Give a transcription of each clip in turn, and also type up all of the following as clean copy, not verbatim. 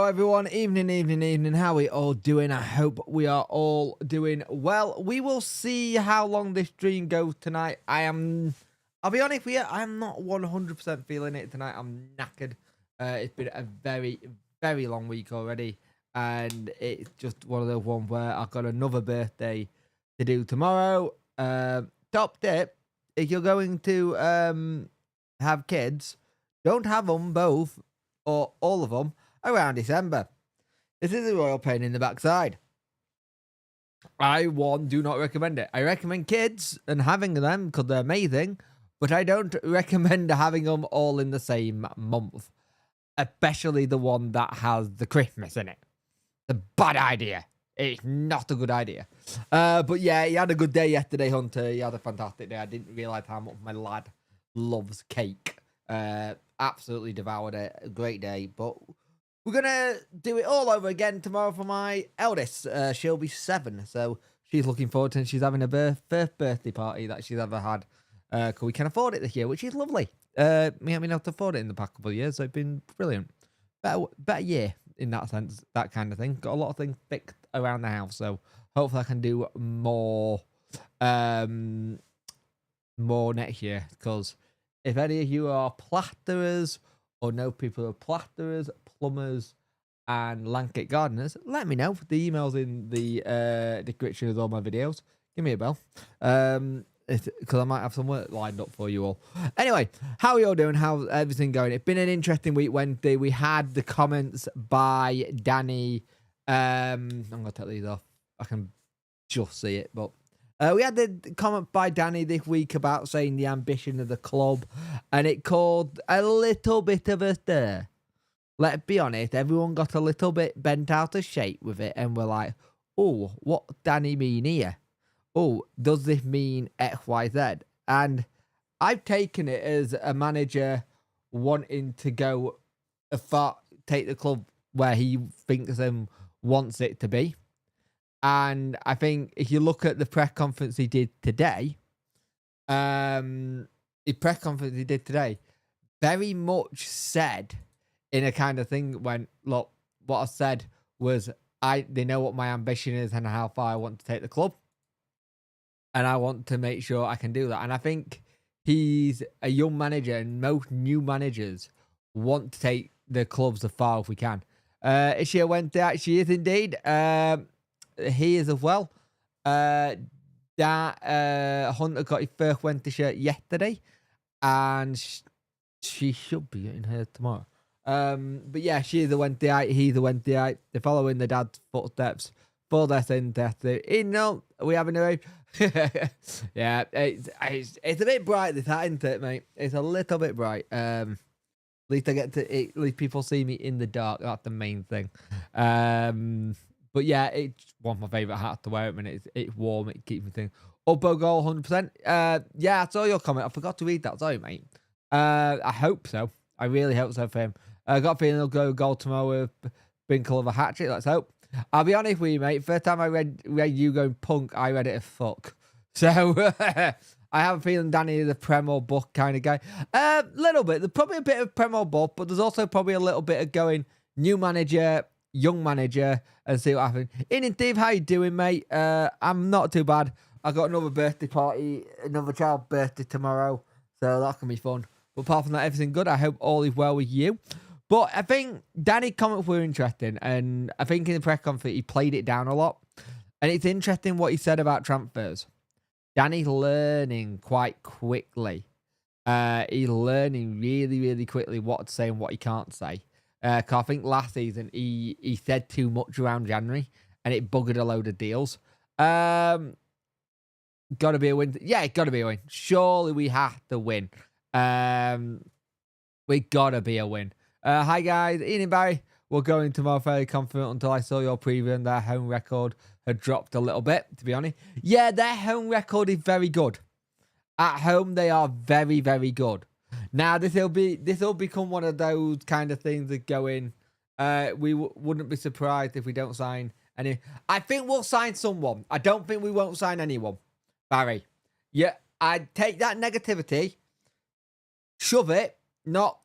Hello everyone, evening, how are we all doing? I hope we are all doing well. We will see how long this stream goes tonight. I'll be honest with you, I'm not 100% feeling it tonight. I'm knackered. It's been a very long week already, and it's just one of those ones where I've got another birthday to do tomorrow. Top tip, if you're going to have kids, don't have them both or all of them around December. This is a royal pain in the backside. Do not recommend it. I recommend kids and having them because they're amazing, but I don't recommend having them all in the same month, especially the one that has the Christmas in it. It's a bad idea. It's not a good idea. But yeah, he had a good day yesterday, Hunter. He had a fantastic day. I didn't realise how much my lad loves cake. Absolutely devoured it. A great day, but we're going to do it all over again tomorrow for my eldest. She'll be 7, so she's looking forward to it. She's having a first birthday party that she's ever had, because we can afford it this year, which is lovely. We haven't been able to afford it in the past couple of years, so it's been brilliant. Better year in that sense, that kind of thing. Got a lot of things fixed around the house, so hopefully I can do more next year, because if any of you are plasterers or know people who are plasterers, plumbers, and landscape gardeners, let me know. The email's in the description of all my videos. Give me a bell. Because I might have some work lined up for you all. Anyway, how are you all doing? How's everything going? It's been an interesting week Wednesday. We had the comments by Danny. I'm going to take these off. I can just see it, but we had the comment by Danny this week about saying the ambition of the club, and it caused a little bit of a stir. Let's be honest, everyone got a little bit bent out of shape with it, and we're like, oh, what Danny mean here? Oh, does this mean X, Y, Z? And I've taken it as a manager wanting to go take the club where he thinks and wants it to be. And I think if you look at the press conference he did today, very much said in a kind of thing when, look, what I said was, they know what my ambition is and how far I want to take the club. And I want to make sure I can do that. And I think he's a young manager, and most new managers want to take the clubs as far as we can. Is she a Wednesday? She is indeed. He is as well. Hunter got his first Wednesday shirt yesterday, and she should be getting hers tomorrow. But yeah, she is a Wednesday. He's a Wednesday. They're following the dad's footsteps for their sin test. We haven't arrived. Yeah, it's a bit bright this hat, isn't it, mate? It's a little bit bright. At least I get to. At least people see me in the dark. That's the main thing. But yeah, it's one of my favourite hats to wear. It's warm. It keeps me thinking. Uppo goal, 100%. Yeah, I saw your comment. I forgot to read that. Sorry, mate. I hope so. I really hope so for him. I got a feeling he'll go goal tomorrow with Binkle of a hat-trick. Let's hope. I'll be honest with you, mate. First time I read you going punk, I read it as fuck. So I have a feeling Danny is a Prem or Buck kind of guy. Little bit. There's probably a bit of Prem or Buck, but there's also probably a little bit of going new manager, young manager, and see what happens. Ian and Steve, how you doing, mate? I'm not too bad. I got another birthday party, another child's birthday tomorrow, so that can be fun. But apart from that, everything good. I hope all is well with you. But I think Danny's comments were interesting, and I think in the press conference he played it down a lot. And it's interesting what he said about transfers. Danny's learning quite quickly. He's learning really quickly what to say and what he can't say. Cause I think last season he said too much around January, and it buggered a load of deals. Gotta be a win. Yeah, gotta be a win. Surely we have to win. We gotta be a win. Hi guys, Ian and Barry. We're going tomorrow fairly confident until I saw your preview and their home record had dropped a little bit, to be honest. Yeah, their home record is very good. At home, they are very good. Now, this will become one of those kind of things that go in. We wouldn't be surprised if we don't sign any. I think we'll sign someone. I don't think we won't sign anyone, Barry. Yeah, I'd take that negativity, shove it, not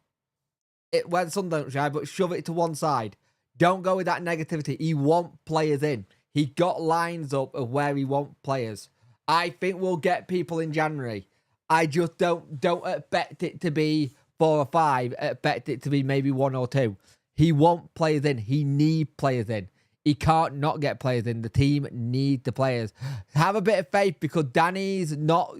it when sun don't shine, but shove it to one side. Don't go with that negativity. He wants players in. He got lines up of where he wants players. I think we'll get people in January. I just don't expect it to be 4 or 5. Expect it to be maybe 1 or 2. He wants players in. He needs players in. He can't not get players in. The team need the players. Have a bit of faith because Danny's not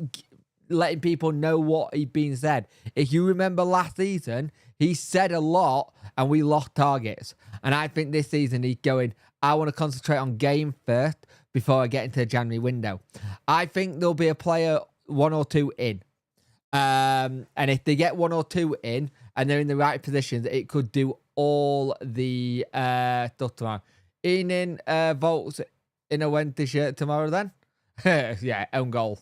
letting people know what he's been said. If you remember last season, he said a lot and we lost targets. And I think this season he's going, I want to concentrate on game first before I get into the January window. I think there'll be a player 1 or 2 in. And if they get 1 or 2 in and they're in the right positions, it could do all the stuff tomorrow. Eaning votes in a Wednesday shirt tomorrow then? Yeah, own goal.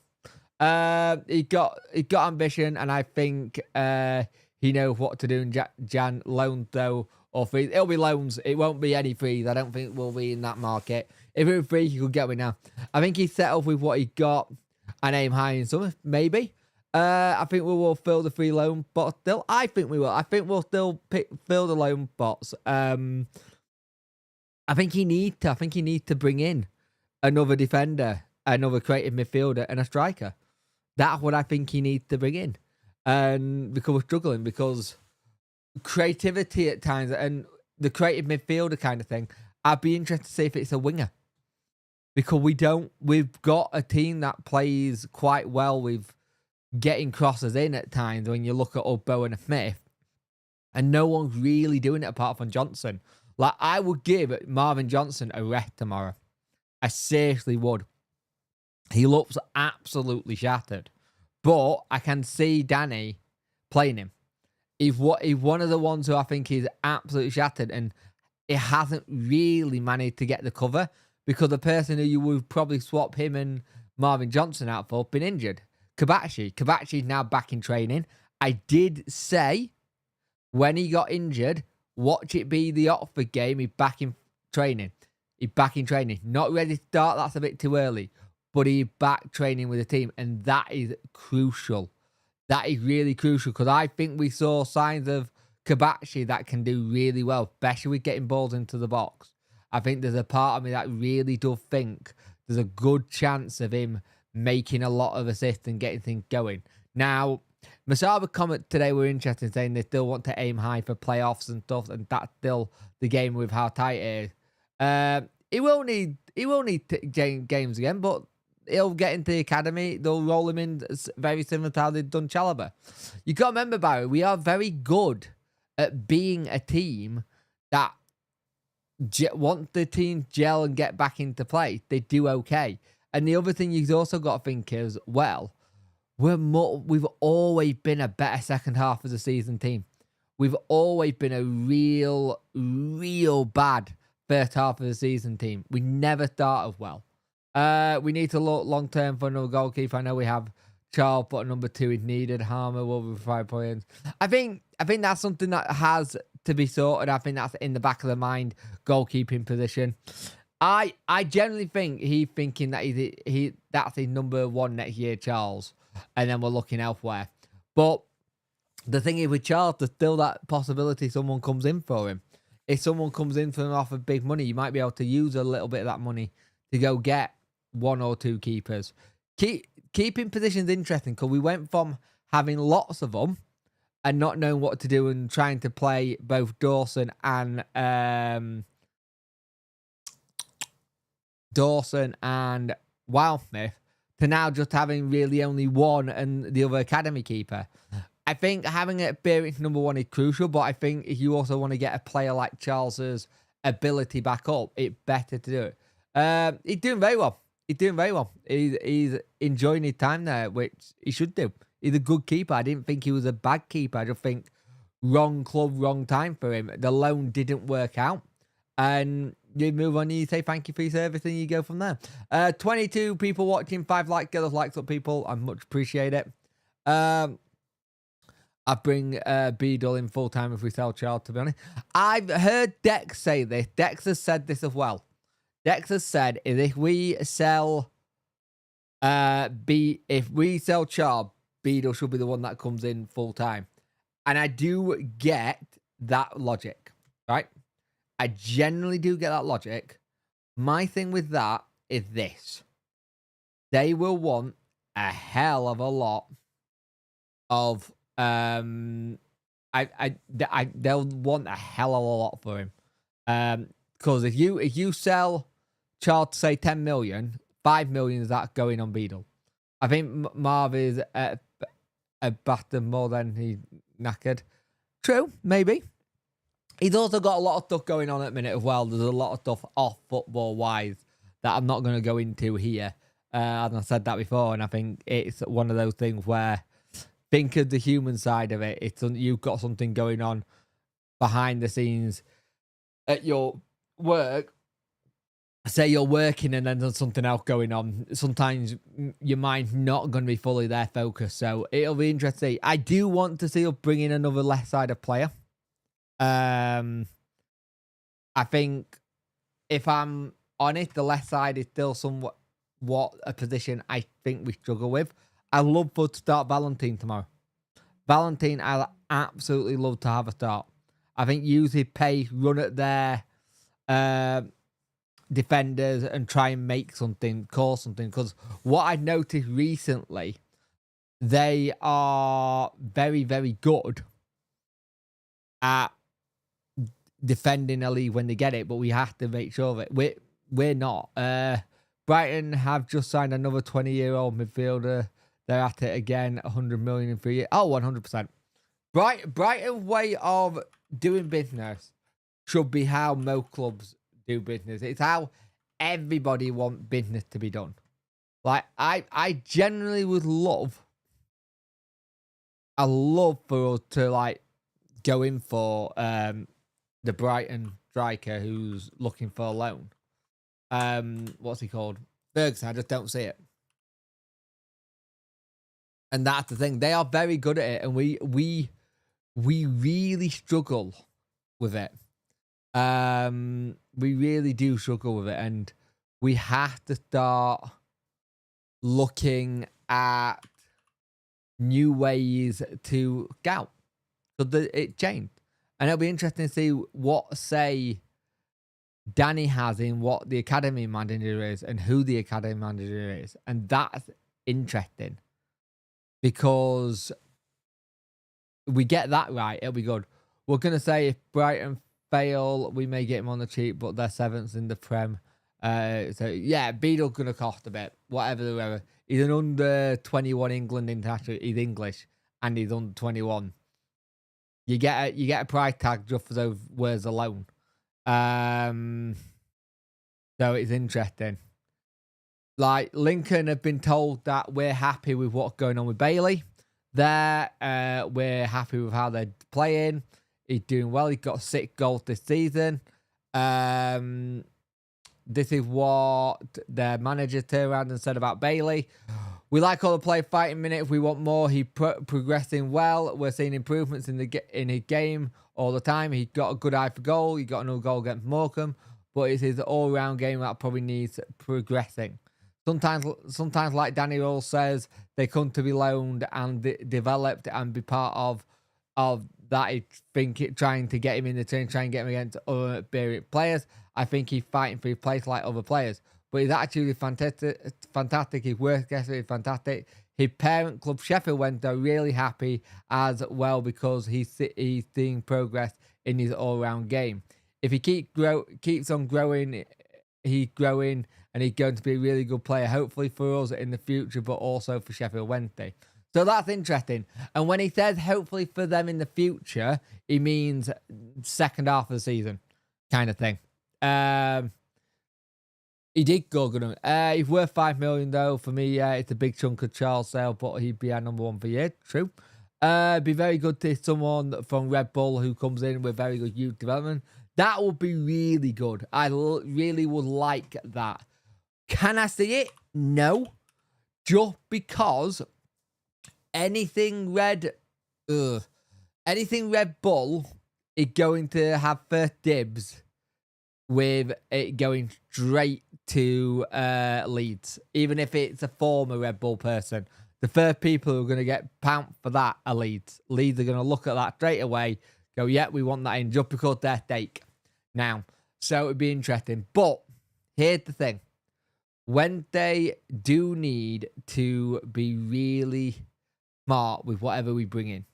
He got ambition, and I think he knows what to do in Jan. Loans though, or frees. It'll be loans. It won't be any frees. I don't think we'll be in that market. If it was free, he could get me now. I think he's set up with what he got and aim high in summer, maybe. I think we will fill the free loan box still. I think we will. I think we'll still fill the loan box. I think he needs to bring in another defender, another creative midfielder, and a striker. That's what I think he needs to bring in. And because we're struggling, because creativity at times and the creative midfielder kind of thing, I'd be interested to see if it's a winger. Because we've got a team that plays quite well with getting crosses in at times when you look at Ugbo and Smith. And no one's really doing it apart from Johnson. Like, I would give Marvin Johnson a rest tomorrow. I seriously would. He looks absolutely shattered. But I can see Danny playing him. He's one of the ones who I think is absolutely shattered, and it hasn't really managed to get the cover because the person who you would probably swap him and Marvin Johnson out for been injured. Kabachi's now back in training. I did say when he got injured, watch it be the Oxford game. He's back in training. Not ready to start. That's a bit too early. But he's back training with the team. And that is crucial. That is really crucial. Because I think we saw signs of Kabachi that can do really well. Especially with getting balls into the box. I think there's a part of me that really does think there's a good chance of him making a lot of assists and getting things going. Now, Masaba comment today were interesting, saying they still want to aim high for playoffs and stuff, and that's still the game with how tight it is. He will need games again, but he'll get into the academy. They'll roll him in very similar to how they've done Chalobah. You got to remember, Barry, we are very good at being a team that once the team gel and get back into play, they do okay. And the other thing you've also got to think is, well, we've always been a better second half of the season team. We've always been a real bad first half of the season team. We never started well. We need to look long term for another goalkeeper. I know we have Charles, but number 2 is needed. Harmer will be 5 points. I think that's something that has to be sorted. I think that's in the back of the mind, goalkeeping position. I generally think he's thinking that that's his number 1 next year, Charles. And then we're looking elsewhere. But the thing is with Charles, there's still that possibility someone comes in for him. If someone comes in for him off of big money, you might be able to use a little bit of that money to go get 1 or 2 keepers. Keeping positions interesting because we went from having lots of them and not knowing what to do and trying to play both Dawson and Wildsmith to now just having really only 1 and the other academy keeper. I think having an experience number 1 is crucial, but I think if you also want to get a player like Charles's ability back up, it's better to do it. He's doing very well. He's enjoying his time there, which he should do. He's a good keeper. I didn't think he was a bad keeper. I just think wrong club, wrong time for him. The loan didn't work out. And you move on, you say thank you for your service, and you go from there. 22 people watching, 5 likes. Get those likes up, people. I much appreciate it. I bring Beadle in full time if we sell Charles, to be honest. I've heard Dex say this. Dex has said this as well. Dex has said if we sell Charles, Beadle should be the one that comes in full time. And I do get that logic, right? I generally do get that logic. My thing with that is this. They will want a hell of a lot of they'll want a hell of a lot for him. Because if you sell Charles to say 10 million, 5 million is that going on Beadle. I think Marv is a batter more than he knackered. True, maybe. He's also got a lot of stuff going on at the minute as well. There's a lot of stuff off football-wise that I'm not going to go into here. As I said that before, and I think it's one of those things where think of the human side of it. You've got something going on behind the scenes at your work. Say you're working and then there's something else going on. Sometimes your mind's not going to be fully there focused. So it'll be interesting. I do want to see us bring in another left-sided player. I think if I'm honest, the left side is still somewhat a position I think we struggle with. I love to start Valentine tomorrow. Valentine, I absolutely love to have a start. I think use his pace, run at their defenders and try and make something, cause something. Because what I've noticed recently, they are very, very good at defending a lead when they get it, but we have to make sure that we're not. Brighton have just signed another 20-year-old midfielder. They're at it again, 100 million in 3 years. Oh, 100%. Brighton's way of doing business should be how most clubs do business. It's how everybody wants business to be done. Like, I generally would love for us to, like, go in for the Brighton striker who's looking for a loan. What's he called? Ferguson. I just don't see it. And that's the thing. They are very good at it, and we really struggle with it. We really do struggle with it, and we have to start looking at new ways to scout. So it changed. And it'll be interesting to see what say Danny has in what the academy manager is and who the academy manager is. And that's interesting. Because we get that right, it'll be good. We're going to say if Brighton fail, we may get him on the cheap, but they're 7th in the Prem. So, yeah, Beadle's going to cost a bit. Whatever. He's an under 21 England international. He's English and he's under 21. You get a price tag just for those words alone. So it's interesting. Like, Lincoln have been told that we're happy with what's going on with Bailey. We're happy with how they're playing. He's doing well. He got 6 goals this season. This is what their manager turned around and said about Bailey. We like all the play fighting minutes. We want more. He's progressing well. We're seeing improvements in his game all the time. He got a good eye for goal. He got another goal against Morecambe. But it's his all-round game that probably needs progressing. Sometimes, like Danny Rose says, they come to be loaned and developed and be part of that. I think trying to get him in the team, trying to get him against other experienced players. I think he's fighting for his place like other players. But he's actually fantastic. His work ethic is fantastic. His parent club, Sheffield Wednesday, are really happy as well because he's seeing progress in his all-round game. If he keeps on growing, he's growing and he's going to be a really good player, hopefully for us in the future, but also for Sheffield Wednesday. So that's interesting. And when he says hopefully for them in the future, he means second half of the season kind of thing. He did go good. He's worth 5 million though. For me, it's a big chunk of Charles sale, but he'd be our number 1 for year. True. Be very good to someone from Red Bull who comes in with very good youth development. That would be really good. I really would like that. Can I see it? No. Just because anything Red Bull is going to have first dibs with it going straight to Leeds. Even if it's a former Red Bull person. The first people who are going to get pounced for that are Leeds. Leeds are going to look at that straight away, go, yeah, we want that in just because they're stake. now. So it'd be interesting. But here's the thing. When they do need to be really smart with whatever we bring in,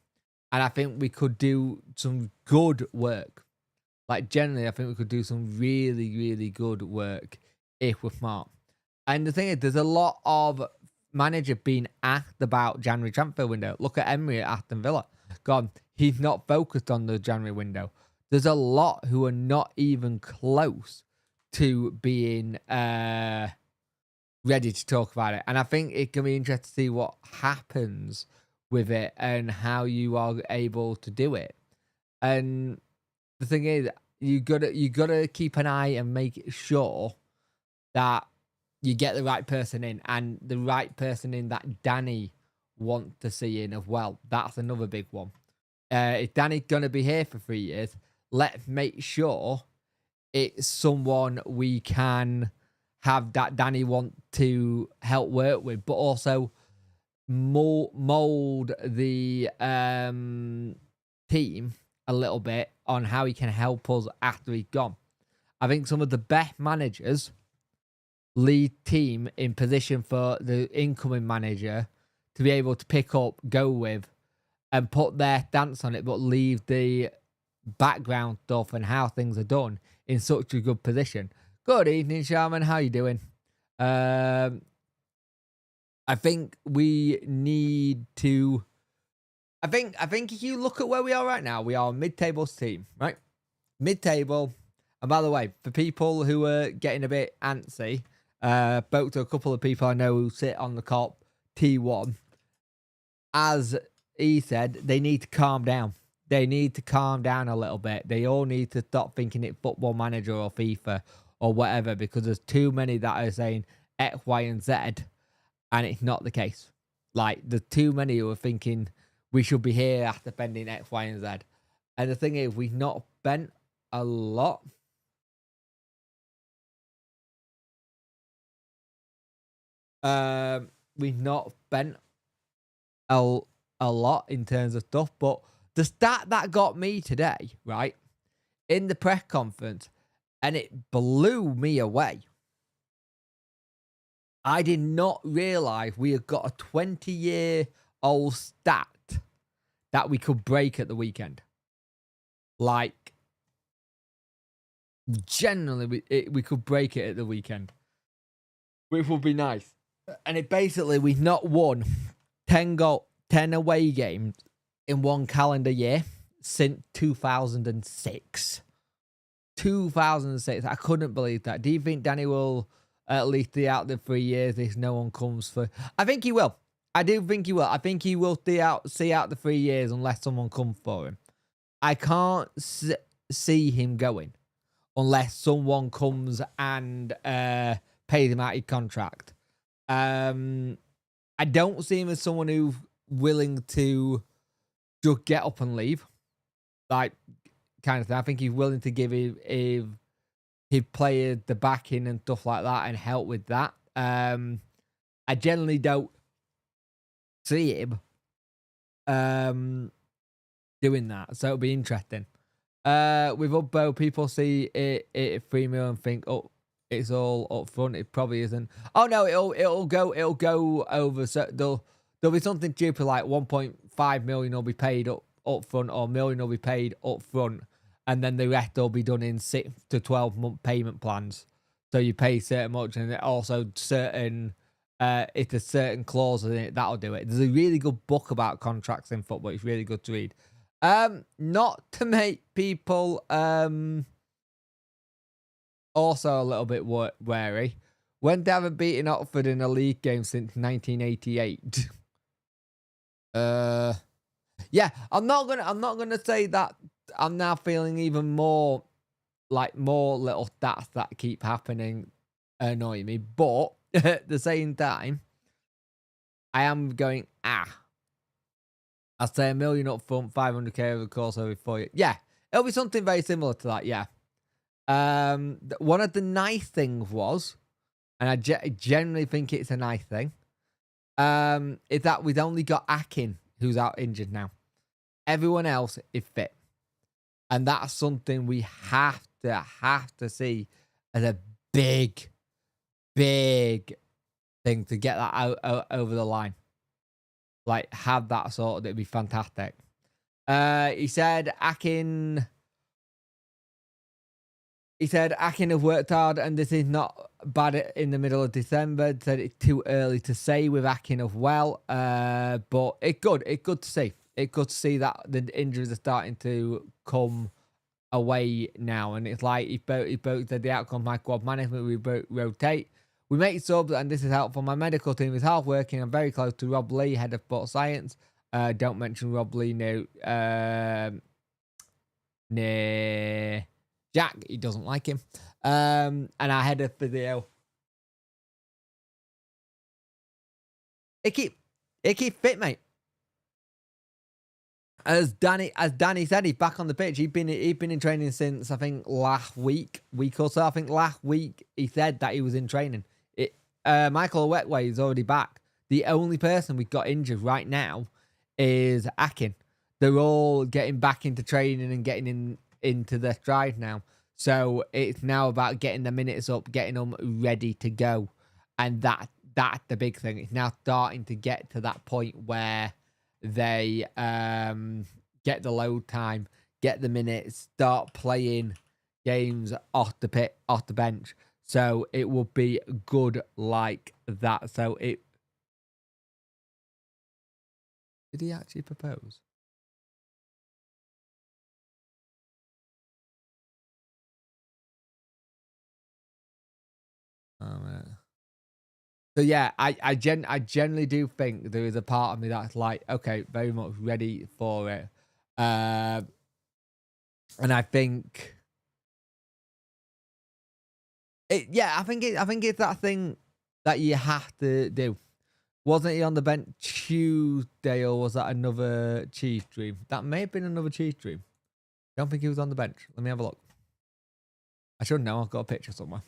and I think we could do some good work. Like, generally, I think we could do some really, really good work if we're smart. And the thing is, there's a lot of manager being asked about January transfer window. Look at Emery at Aston Villa. God, he's not focused on the January window. There's a lot who are not even close to being ready to talk about it. And I think it can be interesting to see what happens with it and how you are able to do it. And the thing is, you gotta keep an eye and make sure that you get the right person in, and the right person in that Danny wants to see in as well. That's another big one. If Danny's gonna be here for 3 years, let's make sure it's someone we can have that Danny want to help work with, but also mold the team a little bit on how he can help us after he's gone. I think some of the best managers lead team in position for the incoming manager to be able to pick up, go with, and put their stance on it, but leave the background stuff and how things are done in such a good position. Good evening, Sharman. How you doing? I think we need to. I think if you look at where we are right now, we are a mid-table team, right? Mid-table. And by the way, for people who are getting a bit antsy, spoke to a couple of people I know who sit on the top T1. As he said, they need to calm down. They need to calm down a little bit. They all need to stop thinking it's Football Manager or FIFA or whatever, because there's too many that are saying X, Y, and Z, and it's not the case. Like, there's too many who are thinking we should be here after spending X, Y, and Z. And the thing is, we've not spent a lot. We've not spent a lot in terms of stuff, but the stat that got me today, right, in the press conference, and it blew me away. I did not realize we had got a 20-year-old stat that we could break at the weekend. Like, generally, we could break it at the weekend, which would be nice. And it basically, we've not won 10 away games in one calendar year since 2006. 2006. I couldn't believe that. Do you think Danny will at least see out the 3 years if no one comes for? I think he will. I do think he will. I think he will see out the 3 years unless someone comes for him. I can't see him going unless someone comes and pays him out his contract. I don't see him as someone who's willing to just get up and leave, like, kind of thing. I think he's willing to give his players the backing and stuff like that and help with that. I generally don't see him doing that, so it'll be interesting. With Ubbo, people see it at 3 million and think, oh, it's all up front. It probably isn't. Oh no, it'll go over. So there'll be something stupid like 1.5 million will be paid up front, or million will be paid up front, and then the rest will be done in 6 to 12 month payment plans. So you pay certain much, and also certain if there's certain clauses in it, that'll do it. There's a really good book about contracts in football. It's really good to read. Not to make people also a little bit wary. When they haven't beaten Oxford in a league game since 1988. Yeah, I'm not gonna say that I'm now feeling even more little stats that keep happening annoy me, but at the same time, I am going, I'd say $1 million up front, 500k over the course of 4 years. Yeah, it'll be something very similar to that, yeah. One of the nice things was, and I generally think it's a nice thing, is that we've only got Akin who's out injured now. Everyone else is fit. And that's something we have to see as a big thing to get that out over the line. Like, have that sorted, it'd be fantastic. He said Akin have worked hard, and this is not bad in the middle of December. Said it's too early to say with Akin of well, but it's good. It's good to see. It's good to see that the injuries are starting to come away now, and it's like he both said the outcome of my squad management. We rotate. We make subs, and this is helpful. My medical team is hard working. I'm very close to Rob Lee, head of sports science. Don't mention Rob Lee near Jack. He doesn't like him. And our head of physio. It keep fit, mate. As Danny said, he's back on the pitch. He'd been in training since I think last week or so. I think last week he said that he was in training. Michael Wetway is already back. The only person we've got injured right now is Akin. They're all getting back into training and getting into their stride now. So it's now about getting the minutes up, getting them ready to go, and that's the big thing. It's now starting to get to that point where they get the load time, get the minutes, start playing games off the bench. So it will be good like that. So did he actually propose? Oh man. So yeah, I generally do think there is a part of me that's like, okay, very much ready for it. And I think I think it's that thing that you have to do. Wasn't he on the bench Tuesday, or was that another cheese dream? That may have been another cheese dream. I don't think he was on the bench. Let me have a look. I should know. I've got a picture somewhere.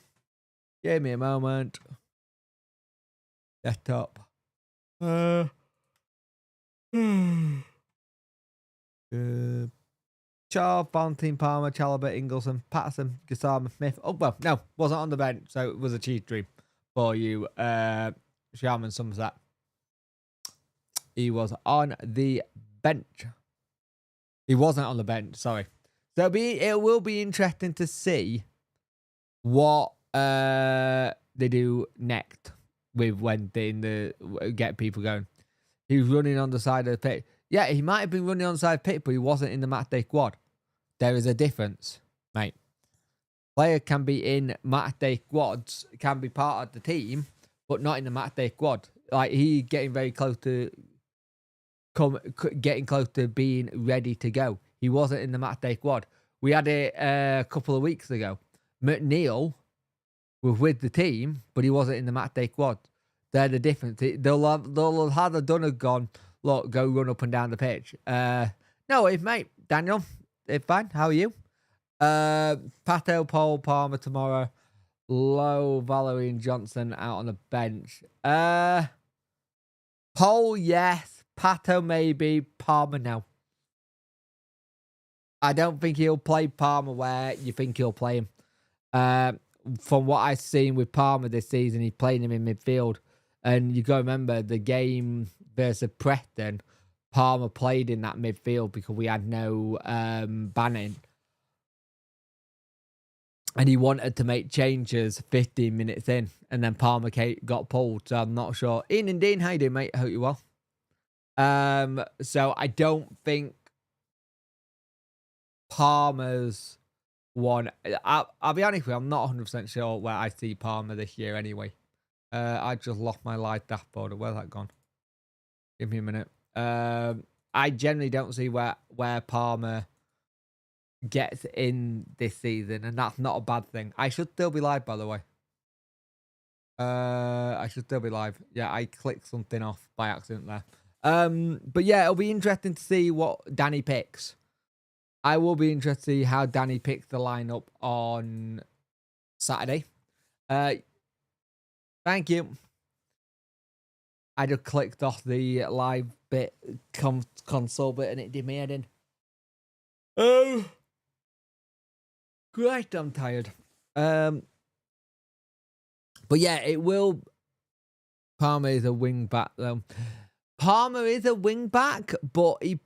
Give me a moment. Desktop. Charles, Valentine, Palmer, Chalobah, Ingleson, Patterson, Gassama, Smith. Oh, well, no, wasn't on the bench, so it was a cheese dream for you, Sharman Somerset. He was on the bench. He wasn't on the bench, sorry. So it will be interesting to see what they do next with when they get people going. He was running on the side of the pitch. Yeah, he might have been running on the side of the pitch, but he wasn't in the match day squad. There is a difference, mate. Player can be in match day squads, can be part of the team, but not in the match day squad. Like, he getting very close to getting close to being ready to go. He wasn't in the match day squad. We had it a couple of weeks ago. McNeil was with the team, but he wasn't in the match day squad. They're the difference. They'll have had a done and gone, look, go run up and down the pitch. No, mate, Daniel, it's fine. How are you? Pato, Paul, Palmer tomorrow. Lowe, Valerie and Johnson out on the bench. Paul, yes. Pato, maybe. Palmer, no. I don't think he'll play Palmer where you think he'll play him. From what I've seen with Palmer this season, he's playing him in midfield. And you got to remember, the game versus Preston, Palmer played in that midfield because we had no Bannon. And he wanted to make changes 15 minutes in. And then Palmer got pulled. So I'm not sure. Ian and Dean, how you doing, mate? I hope you're well. So I don't think Palmer's one. I'll be honest with you, I'm not 100% sure where I see Palmer this year anyway. I just lost my live dashboard. Where's that gone? Give me a minute. I generally don't see where Palmer gets in this season, and that's not a bad thing. I should still be live, by the way. I should still be live. Yeah, I clicked something off by accident there. But yeah, it'll be interesting to see what Danny picks. I will be interested to see how Danny picks the lineup on Saturday. Thank you. I just clicked off the live bit, console bit, and it did me head in. Great, I'm tired. But yeah, it will. Palmer is a wing back though. Palmer is a wing back, but he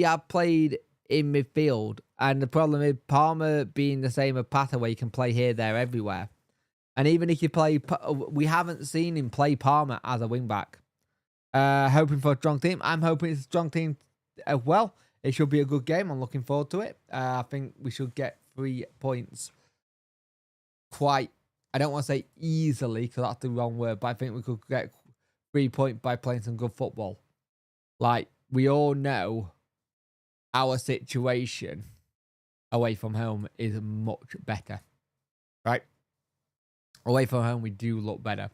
had played in midfield. And the problem is Palmer being the same as Pathaway, he can play here, there, everywhere. And even if you play, we haven't seen him play Palmer as a wing back. Hoping for a strong team. I'm hoping it's a strong team as well. It should be a good game. I'm looking forward to it. I think we should get 3 points quite, I don't want to say easily because that's the wrong word, but I think we could get 3 points by playing some good football. Like, we all know our situation away from home is much better, right? Away from home, we do look better.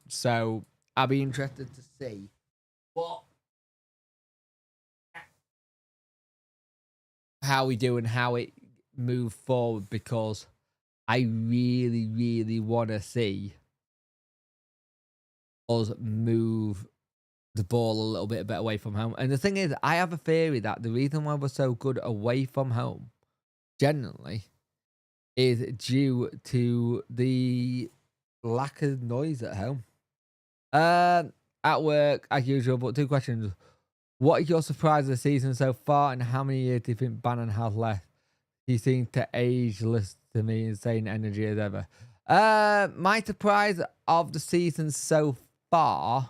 So I'll be interested to see how we do and how it move forward, because I really, really want to see us move the ball a little bit better away from home. And the thing is, I have a theory that the reason why we're so good away from home, generally, is due to the lack of noise at home. At work, as usual, but 2 questions. What is your surprise of the season so far, and how many years do you think Bannon has left? He seems to ageless to me, insane energy as ever. My surprise of the season so far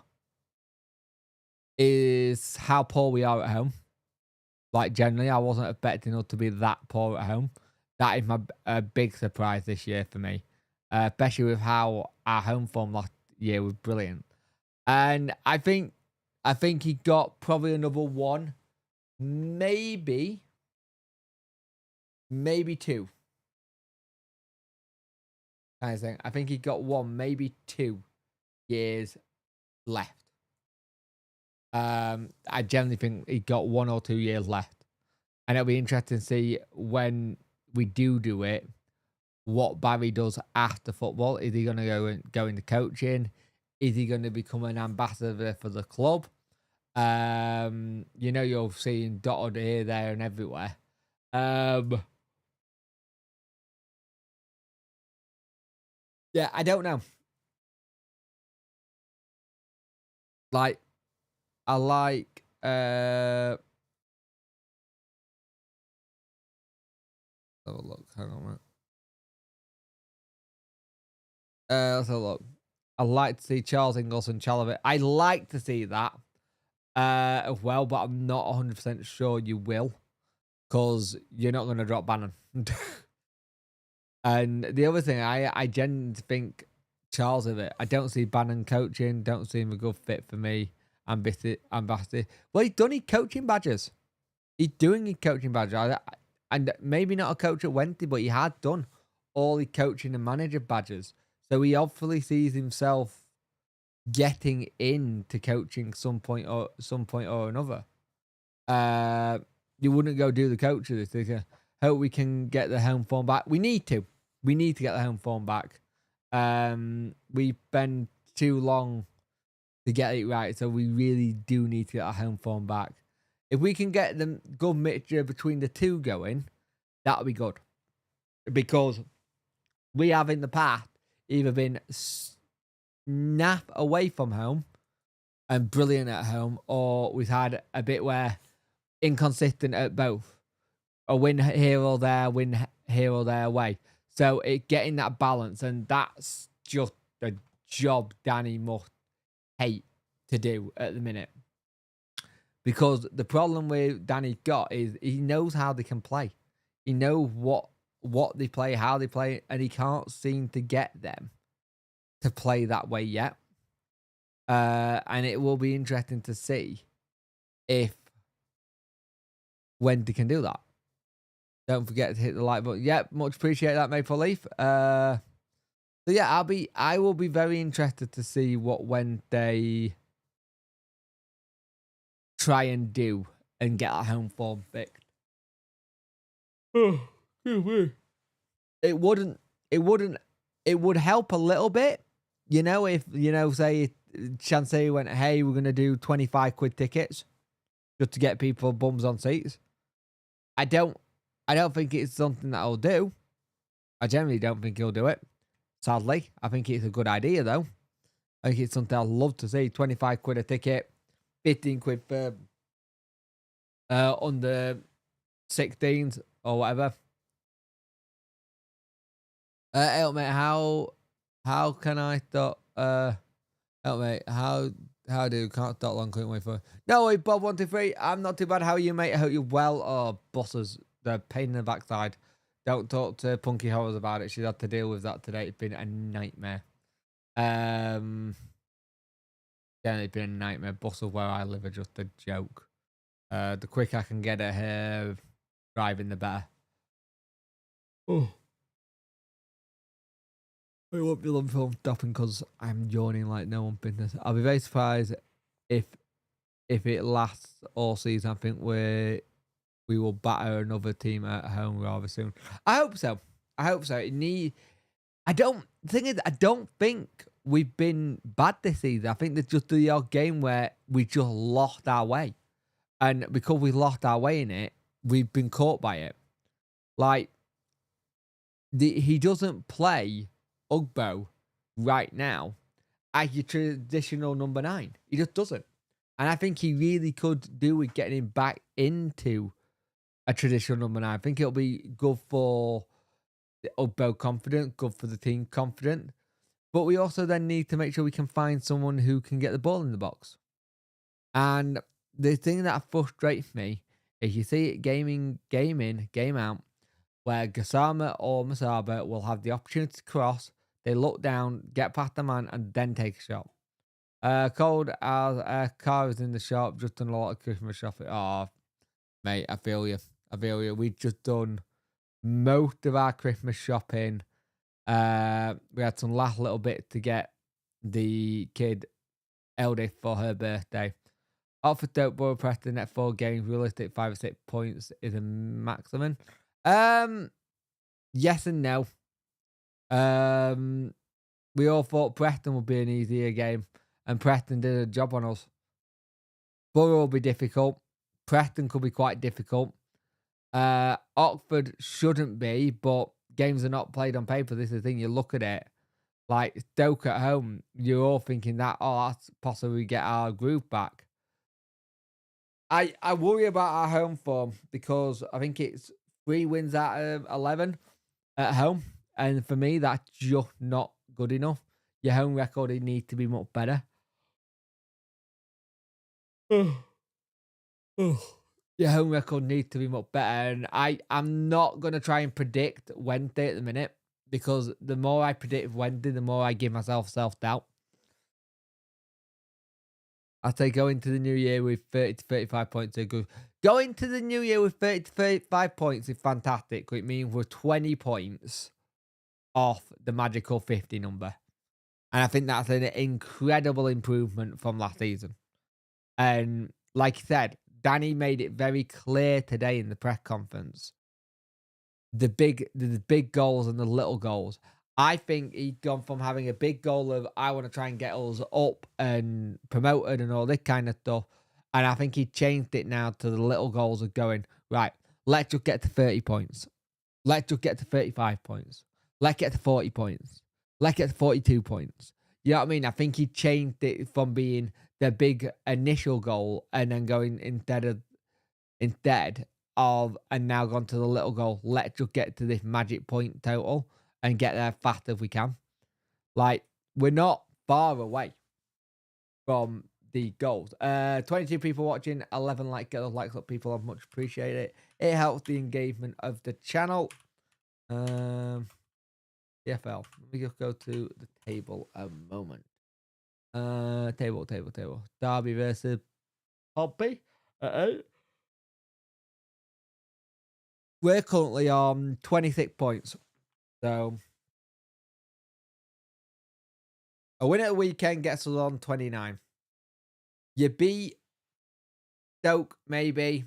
is how poor we are at home. Like, generally, I wasn't expecting us to be that poor at home. That is my big surprise this year for me, especially with how our home form last year was brilliant. And I think he got probably another 1, maybe 2. Kind of thing. I think he got 1, maybe 2 years left. I generally think he got 1 or 2 years left. And it'll be interesting to see when we do it, what Barry does after football. Is he going to go into coaching? Is he going to become an ambassador for the club? You know, you're seeing dotted here, there, and everywhere. Yeah, I don't know. Like, I like have a look. Hang on a minute. Let's have a look. I like to see Charles Ingles and Chalavit. I like to see that as well, but I'm not 100% sure you will, because you're not going to drop Bannon. And the other thing, I genuinely think Charles of it. I don't see Bannon coaching. Don't see him a good fit for me. Ambassador. Well, he's done his coaching badges. He's doing his coaching badges. And maybe not a coach at Wednesday, but he had done all his coaching and manager badges. So he obviously sees himself getting into coaching some point or another. You wouldn't go do the coaches. Hope we can get the home form back. We need to get the home form back. We've been too long to get it right, so we really do need to get our home form back. If we can get the good mixture between the two going, that'll be good. Because we have in the past either been snap away from home and brilliant at home, or we've had a bit where inconsistent at both. A win here or there, win here or there away. So it getting that balance, and that's just a job Danny must hate to do at the minute. Because the problem with Danny got is he knows how they can play. He knows what they play, how they play, and he can't seem to get them to play that way yet. And it will be interesting to see if Wendy can do that. Don't forget to hit the like button. Yep, much appreciate that, Maple Leaf. So yeah, I will be very interested to see what Wednesday try and do and get our home form fixed. Oh, it would help a little bit, you know, if, you know, say Chansey went, hey, we're gonna do 25 quid tickets just to get people bums on seats. I don't I don't think it's something that I'll do. I generally don't think he'll do it. Sadly, I think it's a good idea though. I think it's something I'd love to see. 25 quid a ticket, 15 quid for under 16s or whatever. Help mate, how can I stop? Help mate, how do can't stop long? Couldn't wait for. No way, Bob 123. I'm not too bad. How are you, mate? I hope you're well. Oh, bosses, the pain in the backside. Don't talk to Punky Horrors about it. She's had to deal with that today. It's been a nightmare. Yeah, it's been a nightmare. Bosses where I live are just a joke. The quicker I can get her driving, the better. Oh. It won't be long before I'm stopping because I'm yawning like no one business. I'll be very surprised if it lasts all season. I think we will batter another team at home rather soon. I hope so. I hope so. The thing is, I don't think we've been bad this season. I think there's just the odd game where we just lost our way. And because we lost our way in it, we've been caught by it. Like, he doesn't play Ugbo right now as your traditional number 9. He just doesn't. And I think he really could do with getting him back into a traditional number 9. I think it'll be good for the Ugbo confident, good for the team confident. But we also then need to make sure we can find someone who can get the ball in the box. And the thing that frustrates me is you see it game in, game out, where Gassama or Masaba will have the opportunity to cross. They look down, get past the man, and then take a shot. Cold as car is in the shop, just done a lot of Christmas shopping. Oh, mate, I feel you. We've just done most of our Christmas shopping. We had some last little bit to get the kid Eldith for her birthday. Oxford Stoke Borough Preston at 4 games, realistic 5 or 6 points is a maximum. Yes and no. We all thought Preston would be an easier game, and Preston did a job on us. Borough will be difficult. Preston could be quite difficult. Oxford shouldn't be, but games are not played on paper. This is the thing. You look at it, like Stoke at home, you're all thinking that, that's possibly get our groove back. I worry about our home form because I think it's 3 wins out of 11 at home. And for me, that's just not good enough. Your home record needs to be much better. Your home record needs to be much better. And I'm not going to try and predict Wednesday at the minute, because the more I predict Wednesday, the more I give myself self-doubt. I say go into the new year with 30 to 35 points. Go into the new year with 30 to 35 points is fantastic. It means we're 20 points off the magical 50 number. And I think that's an incredible improvement from last season. And like I said, Danny made it very clear today in the press conference. The big goals and the little goals. I think he'd gone from having a big goal of, I want to try and get us up and promoted and all this kind of stuff. And I think he changed it now to the little goals of going, right, let's just get to 30 points. Let's just get to 35 points. Let's get to 40 points. Let's get to 42 points. You know what I mean? I think he changed it from being the big initial goal and then going instead of, and now gone to the little goal. Let's just get to this magic point total and get there fast as we can. Like, we're not far away from the goals. 22 people watching, 11 likes. Get those likes up, people. I much appreciate it. It helps the engagement of the channel. CFL. Let me just go to the table a moment. Table. Derby versus Pompey. We're currently on 26 points. So a win at the weekend gets us on 29. You beat Stoke, maybe.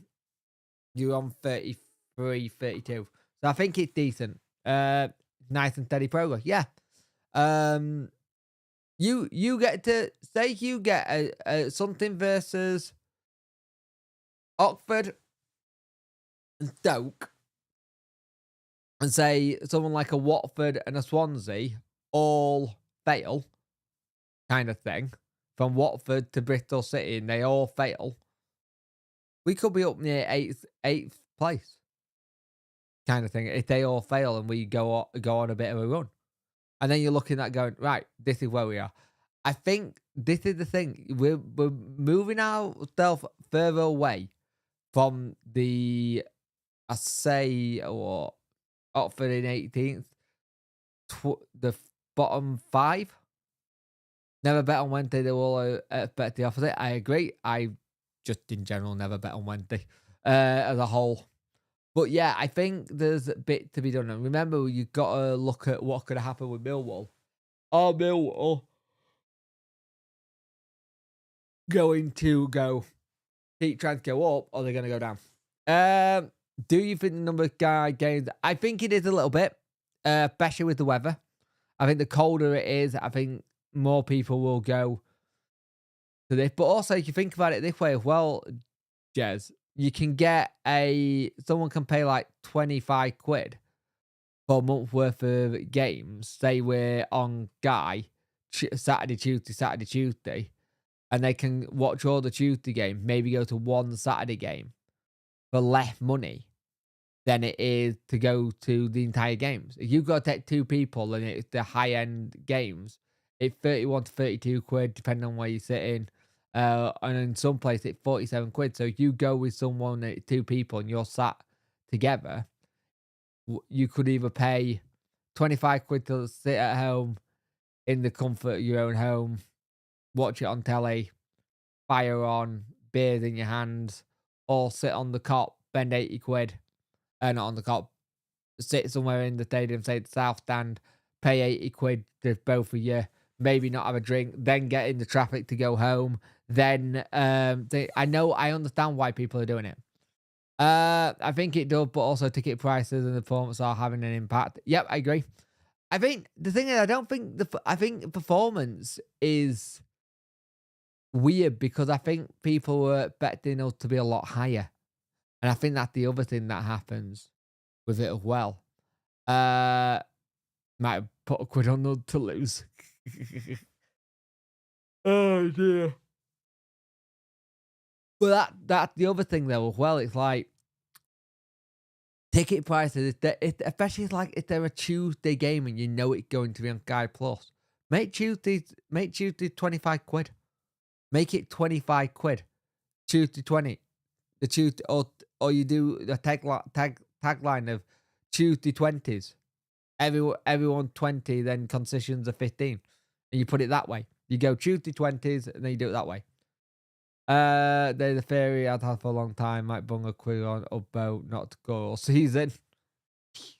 You're on 33, 32. So I think it's decent. Nice and steady progress. Yeah. You get to say you get a something versus Oxford and Stoke. and say someone like a Watford and a Swansea all fail, kind of thing, from Watford to Bristol City, and they all fail, we could be up near eighth place, kind of thing. If they all fail and we go on a bit of a run, and then you're looking at going, right, this is where we are. I think this is the thing. We're moving ourselves further away from the, I say, what, Oxford in 18th, the bottom 5. Never bet on Wednesday. They will bet the opposite. I agree. I just in general never bet on Wednesday as a whole. But yeah, I think there's a bit to be done. And remember, you've got to look at what could have happened with Millwall. Are Millwall going to keep trying to go up, or are they going to go down? Do you think the number of games? I think it is a little bit, especially with the weather. I think the colder it is, I think more people will go to this. But also, if you think about it this way as well, Jez, you can get someone can pay like 25 quid for a month worth of games. Say we're on Guy, Saturday, Tuesday, and they can watch all the Tuesday games, maybe go to one Saturday game for less money than it is to go to the entire games. If you've got to take 2 people and it's the high-end games, it's 31 to 32 quid, depending on where you're sitting. And in some places, it's 47 quid. So if you go with someone, 2 people, and you're sat together, you could either pay 25 quid to sit at home in the comfort of your own home, watch it on telly, fire on, beers in your hands, or sit on the cot, spend 80 quid, not on the cot, sit somewhere in the stadium, say the South Stand, pay 80 quid to both of you, maybe not have a drink, then get in the traffic to go home. Then I understand why people are doing it. I think it does, but also ticket prices and the performance are having an impact. Yep, I agree. I think the thing is, I think performance is weird because I think people were expecting us to be a lot higher. And I think that's the other thing that happens with it as well. Might have put a quid on to lose. Oh dear. But that's the other thing though as well. It's like ticket prices, especially like if they're a Tuesday game and you know it's going to be on Sky Plus. Make Tuesday 25 quid. Make it 25 quid. Tuesday 20. The Tuesday, or you do the tagline of Tuesday 20s. Everyone 20, then concessions are 15. And you put it that way. You go Tuesday 20s, and then you do it that way. There's a theory I'd had for a long time. Might bung a quid on about not to go all season. You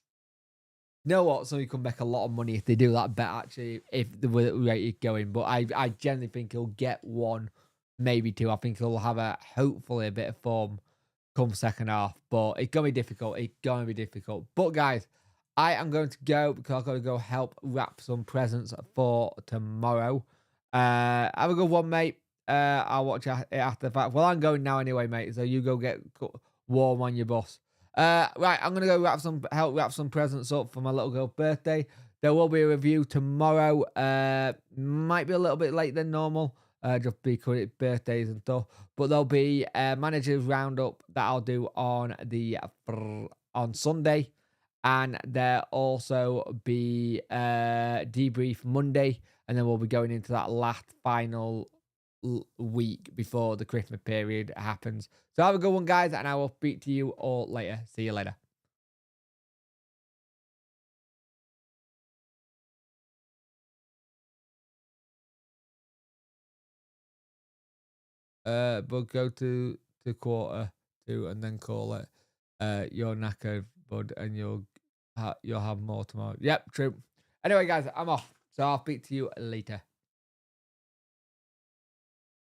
know what? So you can make a lot of money if they do that bet, actually, if the rate is going. But I generally think he'll get 1, maybe 2. I think he'll have hopefully a bit of form come second half. But it's going to be difficult. It's going to be difficult. But guys, I am going to go because I've got to go help wrap some presents for tomorrow. Have a good one, mate. I'll watch it after the fact. Well, I'm going now anyway, mate. So you go get warm on your bus. Right, I'm gonna go help wrap some presents up for my little girl's birthday. There will be a review tomorrow. Might be a little bit late than normal. Just because it's birthdays and stuff. But there'll be a manager's roundup that I'll do on Sunday. And there'll also be debrief Monday. And then we'll be going into that last final week before the Christmas period happens. So have a good one, guys, and I will speak to you all later. See you later. But go to quarter 2 and then call it. You're knackered, bud, and you'll have more tomorrow. Yep, true. Anyway, guys, I'm off. So I'll speak to you later.